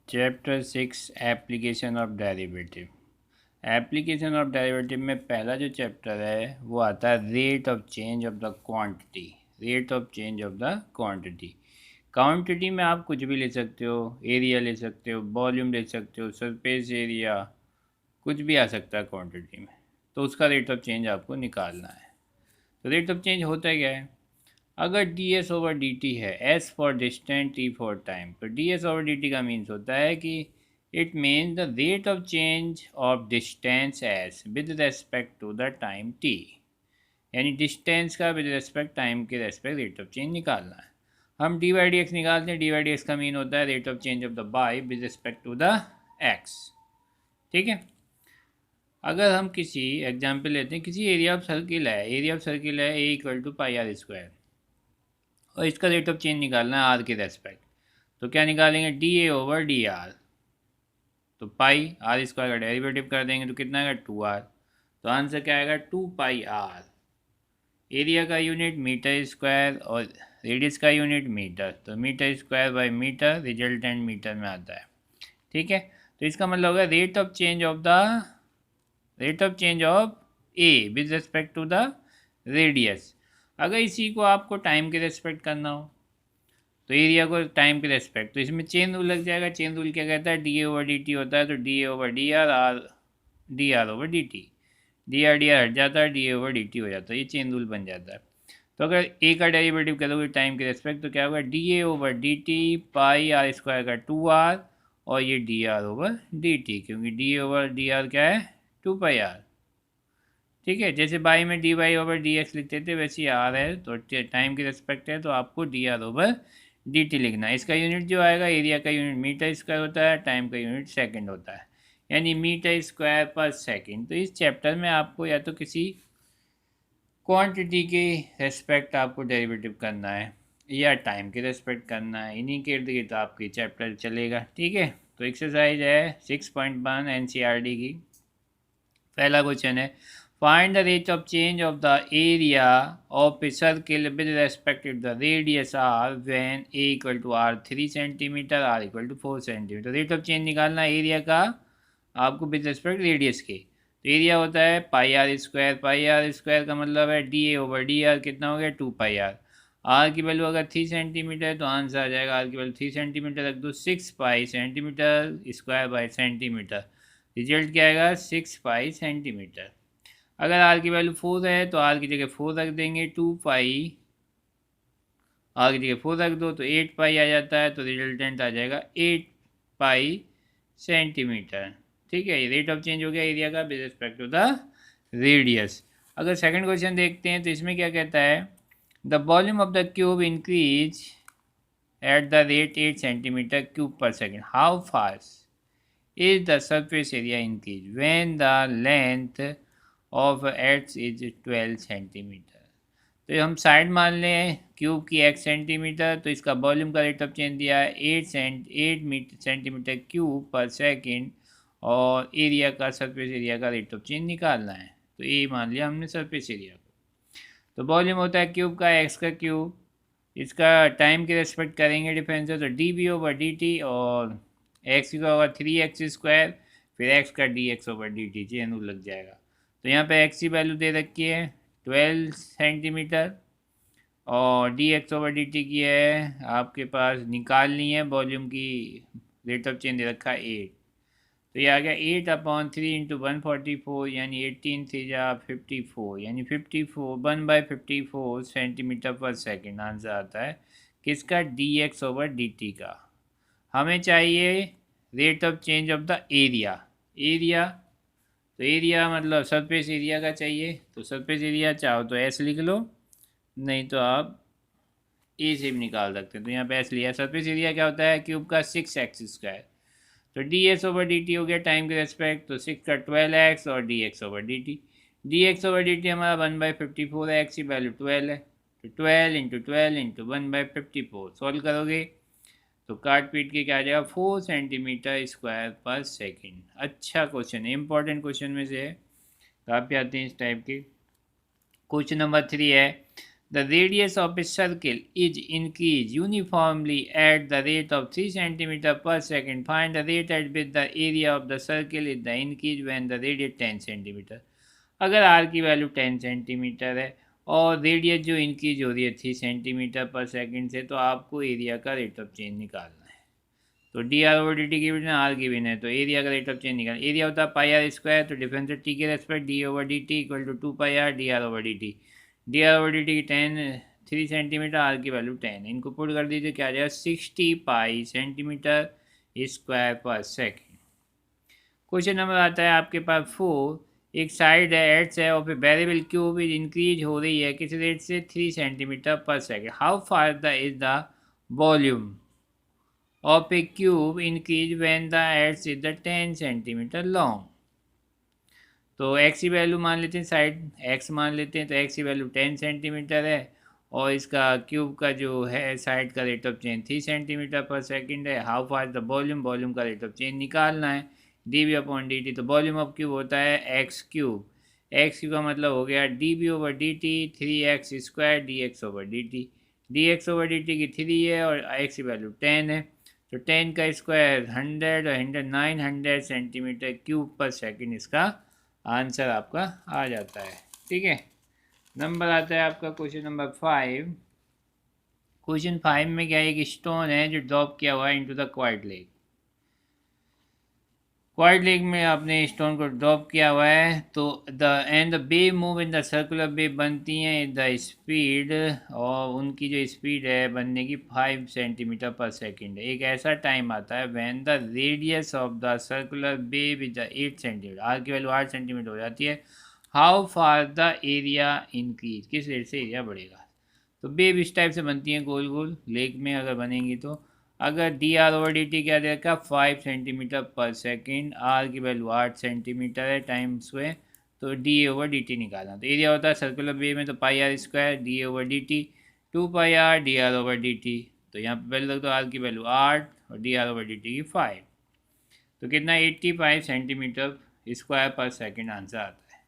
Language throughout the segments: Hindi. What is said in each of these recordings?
Chapter 6 application of derivative. Application of derivative में पहला जो चैप्टर है वो आता है rate of change of the quantity. Rate of change of the quantity. Quantity में आप कुछ भी ले सकते हो, एरिया ले सकते हो, वॉल्यूम ले सकते हो, सरफेस एरिया, कुछ भी आ सकता है क्वांटिटी में। तो उसका रेट ऑफ चेंज आपको निकालना है। तो रेट ऑफ चेंज होता क्या है? अगर D S over D T है, S for distance, T for time, तो D S over D T का मीन्स होता है कि it means the rate of change of distance S with respect to the time T. यानी डिस्टेंस का विद रेस्पेक्ट टाइम के रेस्पेक्ट रेट ऑफ चेंज निकालना है। हम डी वाई डी एक्स निकालते हैं। डी वाई डी एक्स का मीन होता है rate of change of the Y with respect to the X. ठीक है। अगर हम किसी एग्जाम्पल लेते हैं, किसी एरिया ऑफ सर्किल है, एरिया ऑफ सर्किल है A equal to pi are square, और इसका रेट ऑफ चेंज निकालना है आर के रेस्पेक्ट। तो क्या निकालेंगे? D A over D R. तो पाई आर स्क्वायर का डेरिवेटिव कर देंगे तो कितना आएगा? 2r। तो आंसर क्या आएगा? 2πr। एरिया का यूनिट मीटर स्क्वायर और रेडियस का यूनिट मीटर, तो metre square by metre, resultant metre में आता है। ठीक है। तो इसका मतलब होगा rate of change of A with respect to the radius. अगर इसी को आपको टाइम के रेस्पेक्ट करना हो तो एरिया को टाइम के रेस्पेक्ट, तो इसमें चेन रूल लग जाएगा। चेन रूल क्या कहता है? D A over D T होता है, तो D A over D R, R D R over D T, d are हट जाता है, D A over D T हो जाता है। ये चेन रूल बन जाता है। तो अगर ए का डेरिवेटिव करोगे टाइम के रेस्पेक्ट तो क्या होगा? D A over D t pi are square का 2r, और ये d are over D t, क्योंकि डी ओवर डी आर क्या है? 2πr। ठीक है। जैसे बाई में d Y over d x लिखते थे, वैसे ही आर है तो टाइम के रेस्पेक्ट है, तो आपको D R over D T लिखना है। इसका यूनिट जो आएगा, एरिया का यूनिट मीटर स्क्वायर होता है, टाइम का यूनिट सेकंड होता है, यानी मीटर स्क्वायर पर सेकंड। तो इस चैप्टर में आपको या तो किसी क्वांटिटी के रेस्पेक्ट आपको डेरिवेटिव करना है या टाइम के रेस्पेक्ट करना है। इन्हीं के इर्द गिर्द आपकी चैप्टर चलेगा। ठीक है। तो एक्सरसाइज है 6.1 एनसीईआरटी की। पहला क्वेश्चन है, find the rate of change of the area of a circle with respect to the radius r when a equal to r 3 centimetre, r equal to 4 centimetre. Rate of change निकालना है एरिया का आपको विद रेस्पेक्ट रेडियस के। तो एरिया होता है pi are square. Pi are square का मतलब है D A over D R, कितना हो गया? 2πr। आर की वैल्यू अगर 3 सेंटीमीटर है तो आंसर आ जाएगा, आर की वैल्यू 3 सेंटीमीटर रख दो, 6 पाई centimetre square by centimetre. Result क्या आएगा? 6 पाई सेंटीमीटर। अगर आर की वैल्यू 4 है तो आर की जगह 4 रख देंगे, 2π आर की जगह 4 रख दो तो 8 पाई आ जाता है, तो रिजल्टेंट आ जाएगा 8 पाई सेंटीमीटर। ठीक है। ये रेट ऑफ चेंज हो गया एरिया का with respect to the radius. अगर सेकंड क्वेश्चन देखते हैं तो इसमें क्या कहता है? The volume of the cube increase at the rate 8 centimetre cube पर second. How fast is the surface area increase when the length of x is 12 centimetre. तो हम साइड मान लें क्यूब की x सेंटीमीटर, तो इसका वॉल्यूम का रेट ऑफ चेंज दिया है 8 सेंटीमीटर क्यूब पर सेकेंड, और एरिया का, सरफेस एरिया का रेट ऑफ चेंज निकालना है। तो ये मान लिया हमने सरफेस एरिया को। तो वॉल्यूम होता है क्यूब का x का क्यूब, इसका टाइम के रेस्पेक्ट करेंगे डिफरेंस है, तो d v over D T, और एक्स का होगा 3x स्क्वायर, फिर x का D x over D t, chain rule लग जाएगा। तो यहाँ पे x की वैल्यू दे रखी है 12 सेंटीमीटर, और D x over D T की है आपके पास निकालनी है वॉल्यूम की, रेट ऑफ चेंज दे रखा है 8। तो ये आ गया 8/3 इंटू 144, यानी 18 3 जा 54, यानी 54 1/54 सेंटीमीटर पर सेकेंड आंसर आता है किसका? D x over D T का। हमें चाहिए rate of change of the area. तो एरिया मतलब सरफेस एरिया का चाहिए, तो सरफेस एरिया चाहो तो एस लिख लो, नहीं तो आप ए से भी निकाल सकते हैं। तो यहाँ पे एस लिया। सरफेस एरिया क्या होता है? क्यूब का 6x स्क्वायर। तो D S over D T हो गया टाइम के रेस्पेक्ट, तो 6 का 12x और D x over D T. D x over D T हमारा 1/54 है, एक्स की वैल्यू 12 है, तो 12 इंटू 1/54 सॉल्व करोगे तो काट पीट के क्या आ जाएगा? 4 सेंटीमीटर स्क्वायर पर सेकेंड। अच्छा क्वेश्चन है, इंपॉर्टेंट क्वेश्चन में से है, काफ़ी आते हैं इस टाइप के। क्वेश्चन नंबर 3 है, the radius of a circle is increased uniformly at the rate of 3 cm per second. Find the rate at which the area of the circle is the increase when the radius 10 cm. अगर r की वैल्यू 10 सेंटीमीटर है और रेडियस जो इंक्रीज हो रही है 3 सेंटीमीटर पर सेकंड से, तो आपको एरिया का रेट ऑफ चेंज निकालना है। तो d are over D T की बिना आर की बिना है, तो एरिया का रेट ऑफ चेंज निकाल। एरिया होता है पाई आर स्क्वायर, तो डिफरेंस है टी के respect d over D T equal to 2 pi R D R over D T. D are over D T की 3 सेंटीमीटर, आर की वैल्यू 10, इनको पुट कर दीजिए, क्या आ जाएगा 60 पाई सेंटीमीटर स्क्वायर पर सेकेंड। क्वेश्चन नंबर आता है आपके पास 4। एक साइड है एट्स है और फिर वेरिएबल क्यूब इज इंक्रीज हो रही है किस रेट से 3 सेंटीमीटर पर second. How far the is the volume of a cube increase when the edges is the 10 centimetre long. तो एक्स की वैल्यू मान लेते हैं, साइड एक्स मान लेते हैं, तो एक्स की वैल्यू 10 सेंटीमीटर है और इसका क्यूब का जो है साइड का रेट ऑफ चेंज 3 सेंटीमीटर पर सेकेंड है। How far the volume, volume का रेट ऑफ चेंज निकालना है d b upon D T. तो वॉल्यूम ऑफ क्यूब होता है एक्स क्यूब, एक्स क्यूब का मतलब हो गया d b over D t 3x square d x over D T. D x over D T की 3 है और एक्स की वैल्यू 10 है, तो 10 का स्क्वायर 100 और 100 900 सेंटीमीटर क्यूब पर सेकेंड इसका आंसर आपका आ जाता है। ठीक है, नंबर आता है आपका क्वेश्चन नंबर 5। क्वेश्चन 5 में क्या है, एक स्टोन है जो ड्रॉप किया हुआ है into the quiet lake. Quiet lake में आपने स्टोन को ड्रॉप किया हुआ है, तो the wave move in the circular wave बनती हैं द स्पीड, और उनकी जो स्पीड है बनने की 5 सेंटीमीटर पर सेकेंड है। एक ऐसा टाइम आता है when the radius of the circular wave with the 8 centimetre, r की वैल्यू 8 सेंटीमीटर हो जाती है। How far the area increase, किस रेट से एरिया बढ़ेगा। तो बेब इस टाइप से बनती हैं गोल गोल, लेक में अगर बनेंगी तो अगर D are over D T क्या देगा 5 सेंटीमीटर पर सेकेंड, आर की वैल्यू 8 सेंटीमीटर है टाइम स्क्वायर, तो D A over D T निकालना। तो एरिया होता है सर्कुलर बे में तो pi are square D A over D T 2 pi R D R over D T. तो यहाँ पर वैल्यू लगता है आर की वैल्यू 8 और D are over D T की 5, तो कितना 85 सेंटीमीटर स्क्वायर पर सेकेंड आंसर आता है।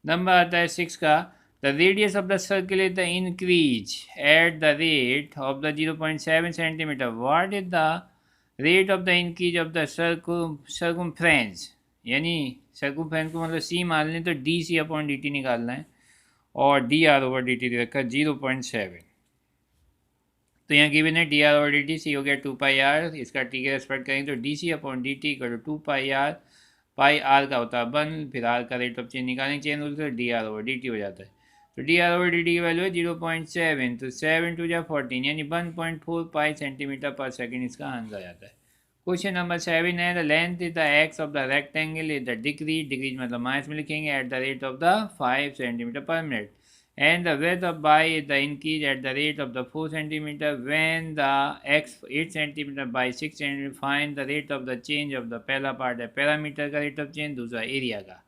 नंबर आता है 6 का, the radius of the circle is the increase at the rate of the 0.7 centimeter. What is the rate of the increase of the circumference? यानी circumference को मतलब c मान लें तो D C upon D T निकालना है और D are over D T रखा 0.7। तो यहाँ गिवन है D are over D T, C हो गया 2 पाई आर, इसका टी के रेस्पेक्ट करेंगे तो D C upon D T equal to 2 pi R, pi R का होता है 1, फिर आर का रेट ऑफ चेंज निकालेंगे चेन रूल से, D are over D T हो जाता है। तो d are over D T की वैल्यू है 0.7, तो 7 टू 14 यानी 1.4 पाई सेंटीमीटर पर सेकेंड इसका आंसर आ जाता है। क्वेश्चन नंबर 7 है, the length is the x of the rectangle is the decrease, decrease मतलब माइनस में लिखेंगे eight the rate of the 5 centimetre पर minute, and the width of by is the increase at the rate of the 4 centimeter when the x 8 centimeter by 6 centimeter. Find the rate of the change of the पहला पार्ट है पैरामीटर का रेट ऑफ चेंज, दूसरा एरिया का।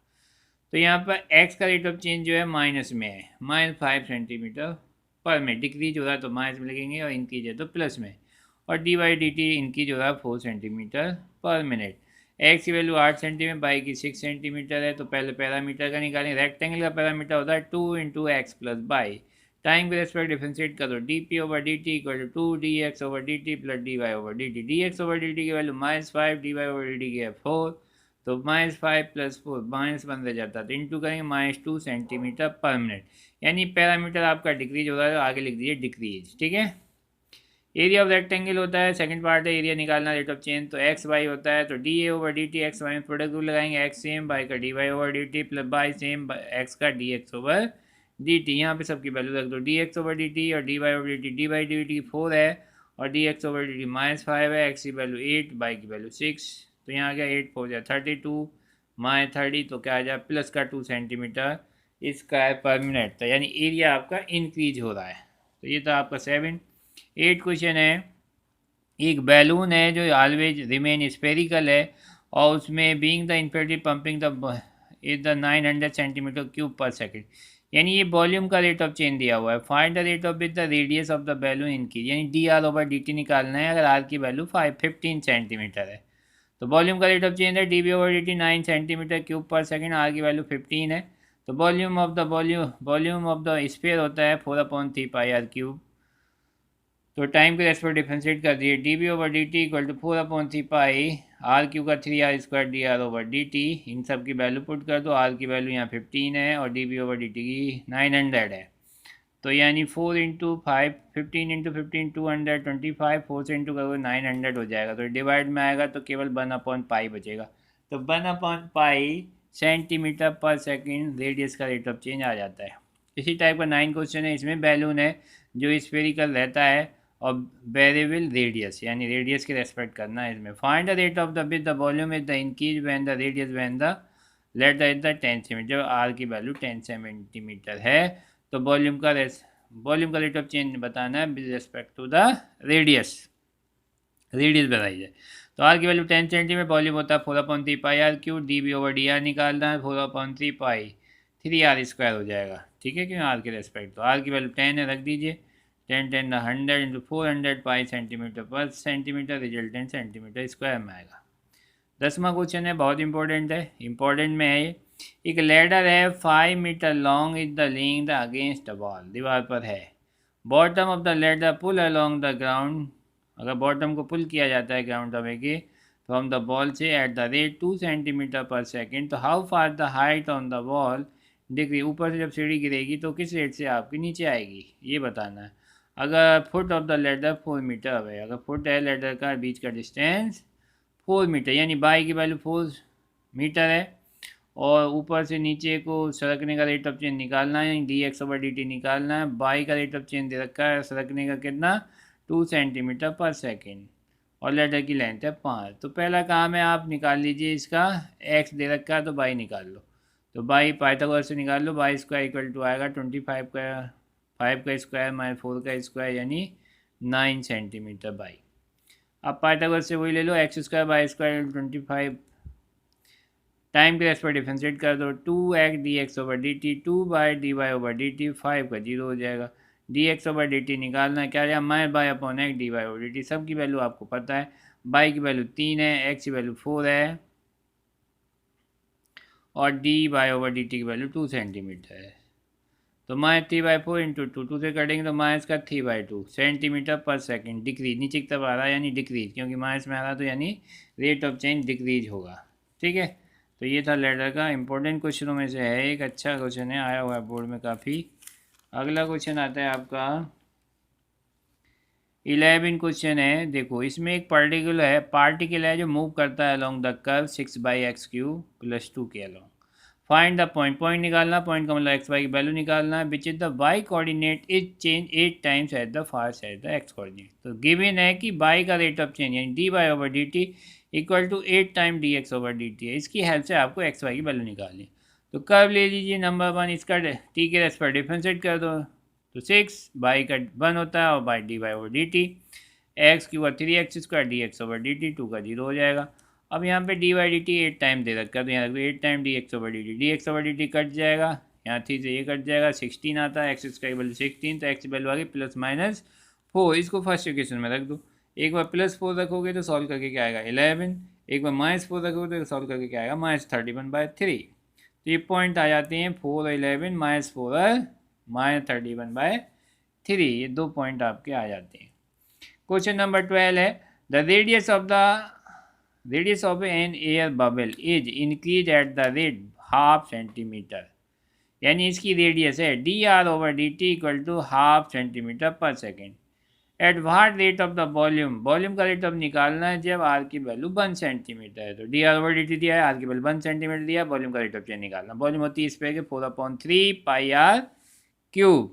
तो यहाँ पर x का रेट ऑफ चेंज जो है माइनस में है, -5 सेंटीमीटर पर मिनट, डिक्रीज हो रहा है तो माइनस में लिखेंगे और इंक्रीज है तो प्लस में, और D by D T increase हो रहा है 4 सेंटीमीटर पर मिनट। एक्स की वैल्यू 8 सेंटीमीटर, बाई की 6 सेंटीमीटर है, तो पहले पैरामीटर का निकालें। रेक्टेंगल का पैरामीटर होता है 2 into X plus Y, time के रेस्पेक्ट डिफ्रेंशिएट करो, D P over D T equal to 2 D x over D T plus D Y over D T. D x over D T की value -5, D Y over D T की है 4, तो -5 प्लस 4 -1 रह जाता है, तो इंटू करेंगे -2 सेंटीमीटर पर मिनट, यानी पैरामीटर आपका डिक्रीज हो रहा है, आगे लिख दीजिए डिक्रीज। ठीक है, एरिया ऑफ रेक्टेंगल होता है, सेकंड पार्ट है एरिया निकालना रेट ऑफ चेंज, तो एक्स वाई होता है, तो D A over D T X Y में प्रोडक्ट रूल लगाएंगे, एक्स सेम बाई का D Y over D T plus Y same X का D x over D T. यहाँ पे सबकी वैल्यू रख दो, D x over D T और D Y over D T, D Y D T 4 है और D x over D T -5 है, एक्स की वैल्यू 8 बाई की वैल्यू 6, तो यहाँ आ गया 8 4 जाए 32 -30, तो क्या आ जाए प्लस का 2 सेंटीमीटर स्क्वायर पर मिनट, तो यानी एरिया आपका इंक्रीज हो रहा है। तो ये था आपका 7। 8 क्वेश्चन है, एक बैलून है जो ऑलवेज रिमेन स्पेरिकल है और उसमें being the infinity pumping the is the 900 centimetre cube पर सेकेंड, यानी ये वॉल्यूम का रेट ऑफ चेंज दिया हुआ है। Find the rate of with the radius of the balloon increase, यानी D are over D T निकालना है, अगर आर की वैल्यू 15 सेंटीमीटर है तो वॉल्यूम का रेट ऑफ चेंज है d b over D t 9 centimetre cube पर सेकेंड, आर की वैल्यू 15 है, तो वॉल्यूम ऑफ द स्फीयर होता है 4/3 πr³। तो टाइम के रेस्पेक्ट डिफ्रेंशिएट कर दिए, dv/dt = 4/3 πr³ का 3r² dr/dt। इन सब की वैल्यू पुट कर दो, आर की वैल्यू यहाँ 15 है और dv/dt की 900 है। तो यानी 4 इंटू 5 15 इंटू 15 225, 4 से इंटू करोगे 900 हो जाएगा। तो डिवाइड में आएगा तो केवल 1/π बचेगा। तो 1/π सेंटीमीटर पर सेकेंड रेडियस का रेट ऑफ चेंज आ जाता है। इसी टाइप का 9 क्वेश्चन है, इसमें बैलून है जो स्फेरिकल रहता है और वेरिएबल रेडियस, यानी रेडियस के रेस्पेक्ट करना है इसमें। Find the rate of the with the volume is the increase when the radius when the let the 10 centimetre. जब आर की वैल्यू 10 सेंटीमीटर है तो वॉल्यूम का रेट ऑफ चेंज बताना है with respect to the radius बताई जाए। तो आर की वैल्यू 10 सेंटीमीटर, वॉल्यूम होता है 4/3 πr³, dv/dr निकालना है 4/3 3r² हो जाएगा। ठीक है, क्यों आर के रेस्पेक्ट। तो आर की वैल्यू 10 है, रख दीजिए 10 10 100 इंटू 400 π सेंटीमीटर पर सेंटीमीटर, रिजल्टेंट सेंटीमीटर स्क्वायर में आएगा। 10वां क्वेश्चन है, बहुत इंपॉर्टेंट है, इंपॉर्टेंट में है ये। एक लेडर है 5 metre long is the leaning the against the wall, दीवार पर है। Bottom of the ladder pull along the ground, अगर बॉटम को पुल किया जाता है ग्राउंड हमें के फ्रॉम द बॉल से एट द रेट 2 सेंटीमीटर पर सेकेंड, तो how far the height on the wall degree, ऊपर से जब सीढ़ी गिरेगी तो किस रेट से आपकी नीचे आएगी ये बताना है। अगर foot of the ladder 4 metre है, अगर फुट है लेडर का बीच का डिस्टेंस 4 मीटर, यानी बाई की वैल्यू 4 मीटर है और ऊपर से नीचे को सरकने का रेट ऑफ चेंज निकालना है, dx/dt निकालना है। बाई का रेट ऑफ चेंज दे रखा है सरकने का कितना 2 सेंटीमीटर पर सेकेंड और लेडर की लेंथ है 5। तो पहला काम है आप निकाल लीजिए इसका, x दे रखा है तो बाई निकाल लो। तो बाई पाइथागोरस से निकाल लो, बाई स्क्वायर इक्वल टू आएगा 25 का 5 का स्क्वायर माइनस 4 का स्क्वायर यानी 9 सेंटीमीटर बाई। अब पाइथागोरस से वही ले लो, x² बाई स्क्वायर 25, टाइम के रेस्पेक्ट डिफ्रेंशिएट कर दो 2x dx/dt 2/dy/dt 5 का 0 हो जाएगा। dx/dt निकालना है, क्या है minus by upon x dy/dt, सब की वैल्यू आपको पता है। बाई की वैल्यू 3 है, x की वैल्यू 4 है और dy/dt की वैल्यू 2 सेंटीमीटर है। तो माइनस 3/4 इंटू 2 से कटेंगे तो माइनस का 3/2 सेंटीमीटर पर सेकेंड, डिक्रीज नीचे की तरफ आ रहा है यानी डिक्रीज, क्योंकि माइनस में आ रहा तो यानी रेट ऑफ चेंज डिक्रीज होगा। ठीक है, तो ये था लेडर का, इंपॉर्टेंट क्वेश्चनों में से है, एक अच्छा क्वेश्चन है, आया हुआ है बोर्ड में काफ़ी। अगला क्वेश्चन आता है आपका 11 क्वेश्चन है। देखो इसमें एक पार्टिकल है जो मूव करता है अलोंग द कर्व 6/x³ + 2 के अलोंग। फाइंड द पॉइंट निकालना, पॉइंट का मतलब एक्स वाई की वैल्यू निकालना है, which is the y coordinate is change 8 times at the far side the x coordinate. तो गिवन है कि बाई का रेट ऑफ चेंज यानी dy/dt equal to 8 time dx/dt है। इसकी हेल्प से आपको एक्स वाई की वैल्यू निकालनी। तो कर्व ले लीजिए नंबर 1, इसका टी के रेस्पेक्ट डिफरेंशिएट कर दो तो 6 बाई का 1 होता है और बाई dy/dt एक्स की 3x² dx/dt 2 का 0 हो जाएगा। अब यहाँ पे dy/dt 8 टाइम दे रखा है तो यहाँ 8 टाइम dx/dt कट जाएगा, यहाँ 3 से ये कट जाएगा, 16 आता है, एक्स की वैल्यू 16 तो एक्स की वैल्यू आ गई +-4। इसको फर्स्ट इक्वेशन में रख दो, एक बार +4 रखोगे तो सॉल्व करके क्या आएगा 11, एक बार -4 रखोगे तो सॉल्व करके क्या आएगा -31/3। तो ये पॉइंट आ जाते हैं 4 और 11 -4 और -31/3, ये 2 पॉइंट आपके आ जाते हैं। क्वेश्चन नंबर 12 है the radius of an air bubble is increase at the rate ½ centimetre, यानी इसकी रेडियस है dr/dt इक्वल टू ½ सेंटीमीटर पर second. At what rate of the volume का रेट ऑफ निकालना है जब आर की वैल्यू 1 सेंटीमीटर है। तो dr/dt दिया है, आर की वैल्यू 1 सेंटीमीटर दिया, वॉल्यूम का रेट ऑफ चेंज निकालना। वॉल्यूम होती है इस पे 4/3 πr³।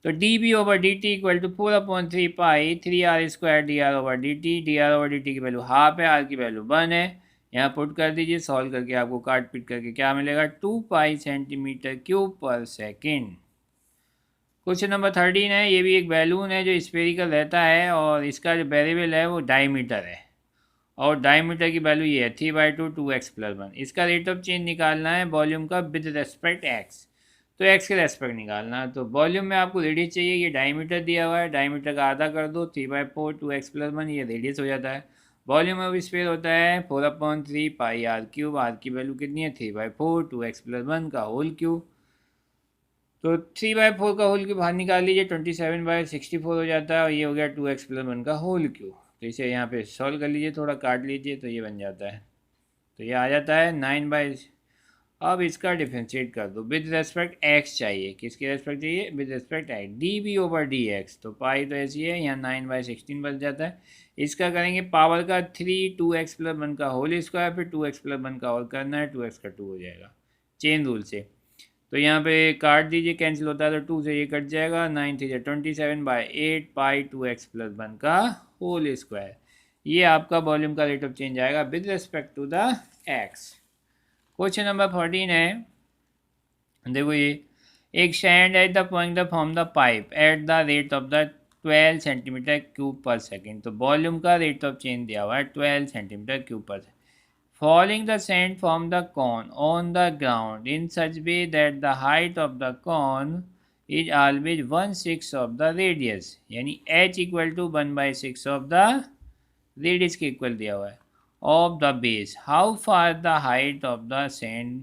तो dv/dt equal to 4/3 π 3r² dr/dt की वैल्यू ½ है, आर की वैल्यू 1 है, यहाँ पुट कर दीजिए, सॉल्व करके आपको काट पीट करके क्या मिलेगा 2 π सेंटीमीटर³ पर सेकेंड। क्वेश्चन नंबर 13 है, ये भी एक बैलून है जो स्फेरिकल रहता है और इसका जो वेरिएबल है वो डायमीटर है और डायमीटर की वैल्यू ये है 3/2 2x + 1। इसका रेट ऑफ चेंज निकालना है वॉल्यूम का विद रेस्पेक्ट x, तो x के रेस्पेक्ट निकालना है। तो वॉल्यूम में आपको रेडियस चाहिए, ये डायमीटर दिया हुआ है, डायमीटर का आधा कर दो 3/4 2x + 1, ये रेडियस हो जाता है। वॉल्यूम ऑफ स्फीयर होता है 4/3 पाई आर क्यूब, आर की वैल्यू कितनी है 3/4, 2x+1 का होल क्यूब। तो 3/4 का होल क्यूब बाहर निकाल लीजिए, 27/64 हो जाता है, और ये हो गया 2x+1 का होल क्यूब। तो इसे यहाँ पे सॉल्व कर लीजिए, थोड़ा काट लीजिए, तो ये बन जाता है, तो ये आ जाता है 9। अब इसका डिफ्रेंशिएट कर दो, विद रेस्पेक्ट एक्स चाहिए, किसके रेस्पेक्ट चाहिए, with respect x, d b over d x. तो पाई तो ऐसी है, यहाँ 9/16 बन जाता है। इसका करेंगे पावर का 3, 2x+1 का होल स्क्वायर, फिर 2x+1 का और करना है, 2x का 2 हो जाएगा चेन रूल से। तो यहाँ पे काट दीजिए, कैंसिल होता है तो 2 से ये कट जाएगा, 9 3 27/8 पाई 2x+1 का होल स्क्वायर। ये आपका वॉल्यूम का रेट ऑफ चेंज आएगा with respect to the x. Question number 14 है, देखो ये, एक sand at the point the from the pipe at the rate of the 12 centimetre cube पर सेकेंड। तो वॉल्यूम का रेट ऑफ चेंज दिया हुआ है 12 सेंटीमीटर क्यूब पर second. Falling the sand from the cone on the ground in such way that the height of the cone is always 1/6 of the radius, यानी h equal to 1/6 of the radius के इक्वल दिया हुआ है of the base। How far the height of the sand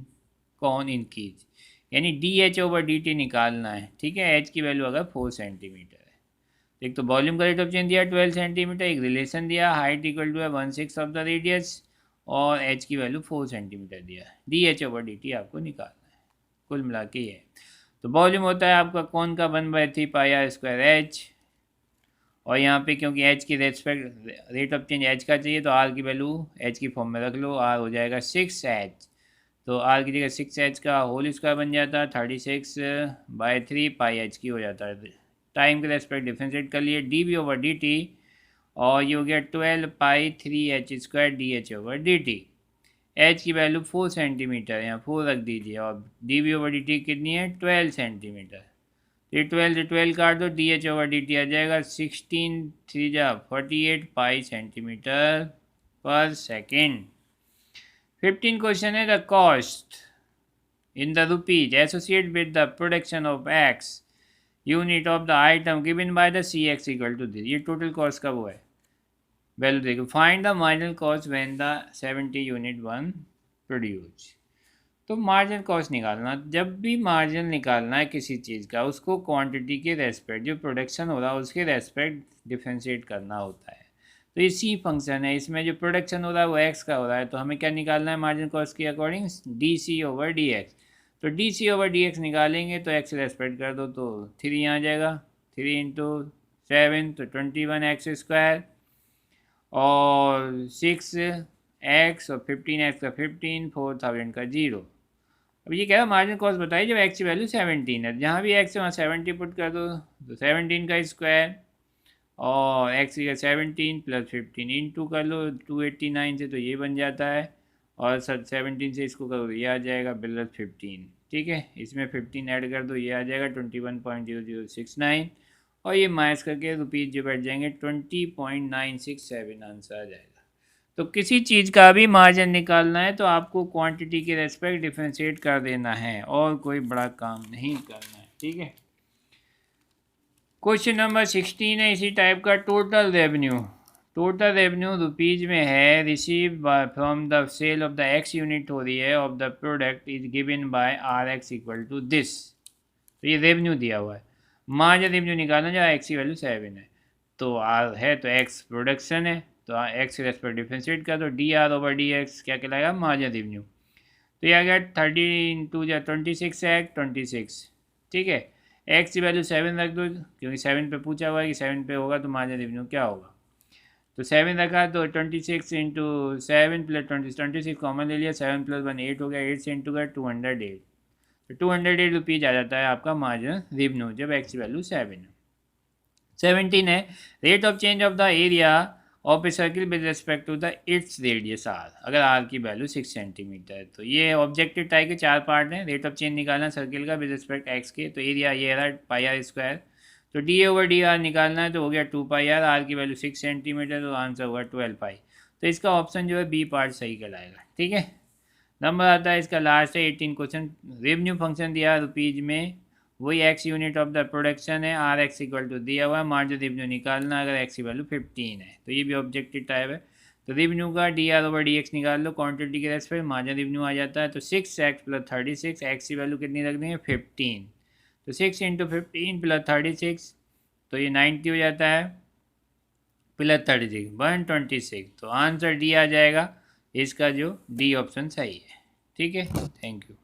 cone increase, यानी dh/dt निकालना है, ठीक है। h की वैल्यू अगर 4 सेंटीमीटर है, एक तो वॉल्यूम का रेट ऑफ चेंज दिया 12 सेंटीमीटर, एक रिलेशन दिया हाइट इक्वल टू है 1/6 ऑफ द रेडियस, और h की वैल्यू 4 सेंटीमीटर दिया है, dh/dt आपको निकालना है। कुल मिला के ये, तो वॉल्यूम होता है आपका कौन का 1/3 पाई आर स्क्वायर एच, और यहाँ पे क्योंकि h की respect rate of change h का चाहिए, तो r की वैल्यू h की फॉर्म में रख लो, r हो जाएगा 6h। तो r की जगह 6h का होल स्क्वायर बन जाता है 36/3 पाई h की हो जाता है। टाइम के रेस्पेक्ट डिफ्रेंशिएट कर लिए, dv/dt, और ये हो गया 12π3h² dh/dt। h की वैल्यू 4 सेंटीमीटर, यहाँ 4 रख दीजिए, और dv/dt कितनी है 12 सेंटीमीटर। ये 12 से 12 काट दो, dh/dt आ जाएगा 16 3 48 पाई सेंटीमीटर पर सेकेंड। 15 क्वेश्चन है, the cost in the rupees associate with the production of x unit of the item given by the C x equal to this. ये टोटल कॉस्ट का वो है, वैल्यू देखो, find the marginal cost when the 70 unit 1 produce. तो मार्जिनल कॉस्ट निकालना, जब भी मार्जिन निकालना है किसी चीज़ का, उसको क्वांटिटी के रेस्पेक्ट, जो प्रोडक्शन हो रहा है उसके रेस्पेक्ट डिफ्रेंशिएट करना होता है। तो ये सी फंक्शन है, इसमें जो प्रोडक्शन हो रहा है वो एक्स का हो रहा है, तो हमें क्या निकालना है मार्जिनल कॉस्ट के अकॉर्डिंग, dc/dx। तो dc/dx निकालेंगे तो एक्स रेस्पेक्ट कर दो, तो 3 आ जाएगा, 3 × 7 तो 21x², और 6x और 15x का 15, 4000 का 0। अब ये कह रहा है मार्जिनल कॉस्ट बताइए जब x की वैल्यू 17 है, जहाँ भी x है वहाँ 70 पुट कर दो, तो 17 का स्क्वायर, और x की 17 + 15 इंटू कर लो 289 से, तो ये बन जाता है, और 17 से इसको करो ये आ जाएगा +15, ठीक है। इसमें 15 ऐड कर दो, ये आ जाएगा 21.0069, और ये माइनस करके रुपीज़ जो बैठ जाएंगे 20.967 आंसर आ जाएगा। तो किसी चीज़ का भी मार्जिन निकालना है तो आपको क्वांटिटी के रेस्पेक्ट डिफ्रेंशिएट कर देना है, और कोई बड़ा काम नहीं करना है, ठीक है। क्वेश्चन नंबर 16 है इसी टाइप का, total revenue. Total revenue rupees में है, receive from the sale of the x unit हो रही है of the product is given by RX equal to this. तो ये रेवेन्यू दिया हुआ है, मार्जिन रेवेन्यू निकालना जहाँ एक्स की वैल्यू 7 है, तो R है तो एक्स प्रोडक्शन है, तो एक्स के रेस्पेक्ट डिफ्रेंशिएट कर दो, dr/dx क्या कहलाएगा मार्जिन रेवेन्यू। तो ये आ गया 30 × 26 है 26, ठीक है। एक्स की वैल्यू 7 रख दो, क्योंकि 7 पे पूछा हुआ है कि 7 पे होगा तो मार्जिन रेवेन्यू क्या होगा, तो 7 रखा, तो 26 × 7 + 26 कॉमन ले लिया, 7 + 1 8 हो गया, 8 से इंटू कर 208, तो 208 रुपीज़ आ जाता है आपका मार्जिन रेवेन्यू जब एक्स की वैल्यू 7 है। 17 है, rate of change of the area of a circle with respect to the its radius r, अगर आर की वैल्यू 6 सेंटीमीटर है। तो ये ऑब्जेक्टिव टाइप के 4 पार्ट हैं, रेट ऑफ चेंज निकालना सर्किल का विद रिस्पेक्ट एक्स के, तो एरिया ये रहा πr², तो dA/dr निकालना है, तो हो गया 2πr, आर की वैल्यू 6 सेंटीमीटर, तो आंसर होगा 12π। तो इसका ऑप्शन जो है बी पार्ट सही कहलाएगा, ठीक है। नंबर आता है इसका लास्ट है 18 क्वेश्चन, रेवेन्यू फंक्शन दिया रुपीज़ में, वही x unit of the production है, RX इक्वल टू दिया हुआ है, मार्जिन रेवेन्यू निकालना अगर एक्स की वैल्यू 15 है, तो ये भी ऑब्जेक्टिव टाइप है। तो रिवेन्यू का dr/dx निकाल लो, क्वांटिटी के रेस्पेक्ट मार्जिन रिवेन्यू आ जाता है। तो 6x + 36, एक्स की वैल्यू कितनी रख देंगे 15, तो 6 × 15 + 36, तो ये 90 हो जाता है, + 36 126। तो आंसर डी आ जाएगा इसका, जो डी ऑप्शन सही है। ठीक है, थैंक यू।